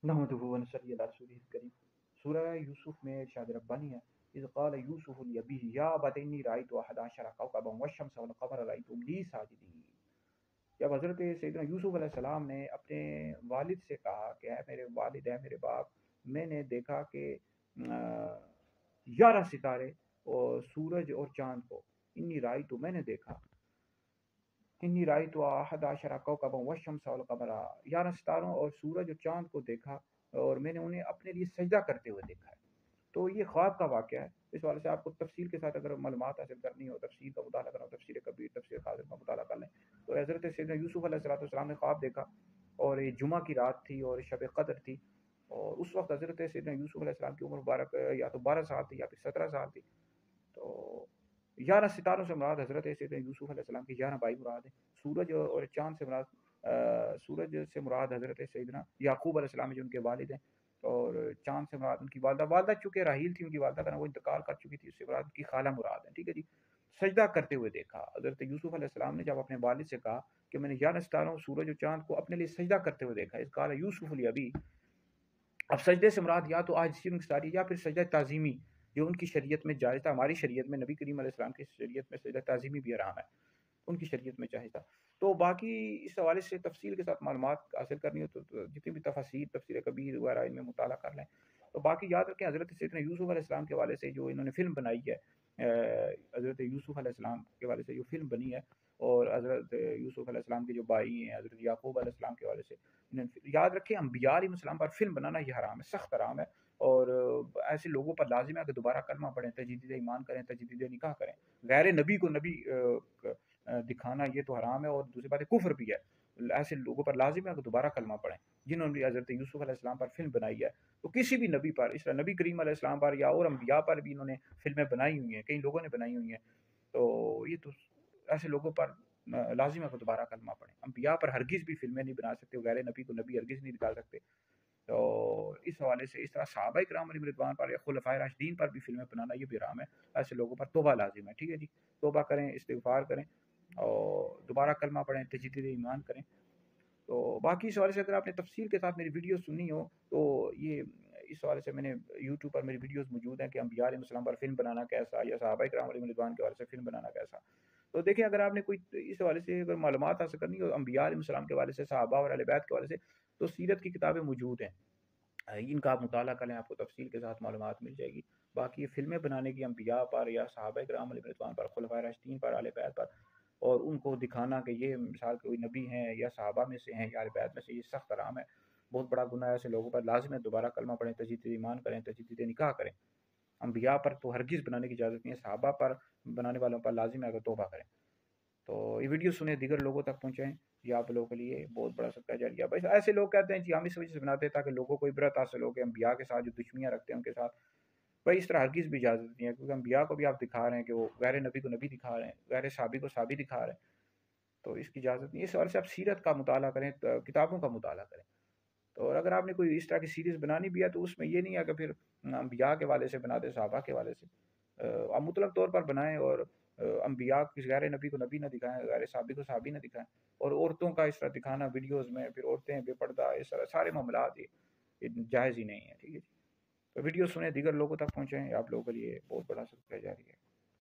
نحمدہ و نصلی علی رسولہ الکریم۔ سورہ یوسف میں ارشاد ربانی ہے اذ قال یوسف لابیہ یا ابت انی رأیت احد عشر کوکبا والشمس والقمر رأیتهم لی ساجدین۔ جب حضرت سیدنا یوسف علیہ السلام نے اپنے والد سے کہا کہ اے میرے والد، اے میرے باپ، میں نے دیکھا کہ 11 ستارے اور سورج اور چاند کو، انی رأیت، میں نے دیکھا، انی رأیت احد عشر کوکبا والشمس والقمر، 11 ستاروں اور سورج اور چاند کو دیکھا اور میں نے انہیں اپنے لیے سجدہ کرتے ہوئے دیکھا ہے۔ تو یہ خواب کا واقعہ ہے۔ اس والے سے آپ کو تفصیل کے ساتھ اگر معلومات حاصل کرنی ہو، تفصیل کا مطالعہ کرنا ہو، تفسیر کبیر، تفسیر خاصر کا مطالعہ کر لیں۔ تو حضرت سیدنا یوسف علیہ السلام نے خواب دیکھا اور یہ جمعہ کی رات تھی اور شب قدر تھی، اور اس وقت حضرت سیدنا یوسف علیہ السلام کی عمر مبارک یا تو 12 سال تھی یا پھر 17 سال تھی۔ تو 11 ستاروں سے مراد حضرت سیدنا یوسف علیہ السلام کی 11 بھائی مراد ہیں۔ سورج اور چاند سے مراد سورج سے مراد حضرت سیدنا یعقوب علیہ السلام جو ان کے والد ہیں، اور چاند سے مراد ان کی والدہ چونکہ راحیل تھی، ان کی والدہ کا نام، وہ انتقال کر چکی تھی، اس سے مراد ان کی خالہ مراد ہے، ٹھیک ہے جی۔ سجدہ کرتے ہوئے دیکھا حضرت یوسف علیہ السلام نے جب اپنے والد سے کہا کہ میں نے 11 ستاروں، سورج اور چاند کو اپنے لیے سجدہ کرتے ہوئے دیکھا، اس قال یوسف لابی۔ اب سجدے سے مراد یا تو آج سنگ ساری یا پھر سجدہ تعظیمی جو ان کی شریعت میں جائز تھا۔ ہماری شریعت میں، نبی کریم علیہ السلام کی شریعت میں سجدہ تعظیمی بھی حرام ہے، ان کی شریعت میں جائز تھا۔ تو باقی اس حوالے سے تفصیل کے ساتھ معلومات حاصل کرنی ہو تو جتنی بھی تفاسیر، تفسیر کبیر وغیرہ ان میں مطالعہ کر لیں۔ تو باقی یاد رکھیں حضرت سیدنا یوسف علیہ السلام کے حوالے سے جو انہوں نے فلم بنائی ہے، حضرت یوسف علیہ السلام کے حوالے سے جو فلم بنی ہے، اور حضرت یوسف علیہ السلام کے جو بھائی ہیں حضرت یعقوب علیہ السلام کے حوالے سے، یاد رکھیں انبیاء علیہ السلام پر فلم بنانا یہ حرام ہے، سخت حرام ہے، اور ایسے لوگوں پر لازم ہے کہ دوبارہ کلمہ پڑھیں، تجدید ایمان کریں، تجدید نکاح کریں۔ غیر نبی کو نبی دکھانا یہ تو حرام ہے، اور دوسری بات ہے کفر بھی ہے۔ ایسے لوگوں پر لازم ہے کہ دوبارہ کلمہ پڑھیں جنہوں نے حضرت یوسف علیہ السلام پر فلم بنائی ہے۔ تو کسی بھی نبی پر، اس طرح نبی کریم علیہ السلام پر یا اور انبیاء پر بھی انہوں نے فلمیں بنائی ہوئی ہیں، کئی لوگوں نے بنائی ہوئی ہیں۔ تو یہ تو ایسے لوگوں پر لازم ہے کہ دوبارہ کلمہ پڑھیں۔ انبیاء پر ہرگز بھی فلمیں نہیں بنا سکتے، غیر نبی کو نبی ہرگز نہیں دکھا سکتے۔ تو اس حوالے سے اس طرح صحابہ کرام علیہم رضوان پر یا خلفائے راشدین پر بھی فلمیں بنانا یہ بھی حرام ہے۔ ایسے لوگوں پر توبہ لازم ہے، ٹھیک ہے جی۔ توبہ کریں، استغفار کریں، اور دوبارہ کلمہ پڑھیں، تجدید ایمان کریں۔ تو باقی اس حوالے سے اگر آپ نے تفصیل کے ساتھ میری ویڈیو سنی ہو تو یہ اس حوالے سے میں نے یوٹیوب پر میری ویڈیوز موجود ہیں کہ انبیاء علیہ السلام پر فلم بنانا کیسا، یا صحابہ کرام علیہم رضوان کے حوالے سے فلم بنانا کیسا۔ تو دیکھیں اگر آپ نے کوئی اس حوالے سے اگر معلومات حاصل کرنی ہو انبیاء علیہ السلام کے حوالے سے، صحابہ اور اہل بیت کے حوالے سے، تو سیرت کی کتابیں موجود ہیں، ان کا آپ مطالعہ کریں، آپ کو تفصیل کے ساتھ معلومات مل جائے گی۔ باقی یہ فلمیں بنانے کی انبیاء پر یا صحابہ کرام علیہ رضوان پر، خلفائے راشدین پر، اہل بیت پر، اور ان کو دکھانا کہ یہ مثال کوئی نبی ہیں یا صحابہ میں سے ہیں یا اہل بیت میں سے، یہ سخت حرام ہے، بہت بڑا گناہ ہے۔ ایسے لوگوں پر لازم ہے دوبارہ کلمہ پڑھیں، تجدید ایمان کریں، تجدید نکاح کریں۔ انبیاء پر تو ہرگز بنانے کی اجازت نہیں ہے، صحابہ پر بنانے والوں پر لازم ہے اگر توبہ کریں۔ تو یہ ویڈیو سنیں، دیگر لوگوں تک پہنچائیں، یہ آپ لوگوں کے لیے بہت بڑا صدقہ جاریہ ہے۔ بس ایسے لوگ کہتے ہیں جی ہم اس وجہ سے بناتے ہیں تاکہ لوگوں کو عبرت حاصل ہو کہ انبیاء کے ساتھ جو دشمنیاں رکھتے ہیں ان کے ساتھ، بھائی اس طرح ہرگز بھی اجازت نہیں ہے، کیونکہ انبیاء کو بھی آپ دکھا رہے ہیں کہ وہ غیر نبی کو نبی دکھا رہے ہیں، غیر صحابی کو صحابی دکھا رہے ہیں، تو اس کی اجازت نہیں ہے۔ اس وجہ سے آپ سیرت کا مطالعہ کریں، کتابوں کا مطالعہ کریں۔ تو اور اگر آپ نے کوئی اس طرح کی سیریز بنانی بھی ہے تو اس میں یہ نہیں ہے کہ پھر انبیاء کے حوالے سے بنا دیں، صحابہ کے حوالے سے، آپ مطلق طور پر بنائیں، اور انبیاء کسی غیر نبی کو نبی نہ دکھائیں، غیر صحابی کو صحابی نہ دکھائیں، اور عورتوں کا اس طرح دکھانا ویڈیوز میں، پھر عورتیں بے پردہ، اس طرح سارے معاملات یہ جائز ہی نہیں ہے، ٹھیک ہے جی۔ تو ویڈیو سنیں، دیگر لوگوں تک پہنچائیں، آپ لوگوں کے لیے بہت بڑا صدقہ جاری ہے۔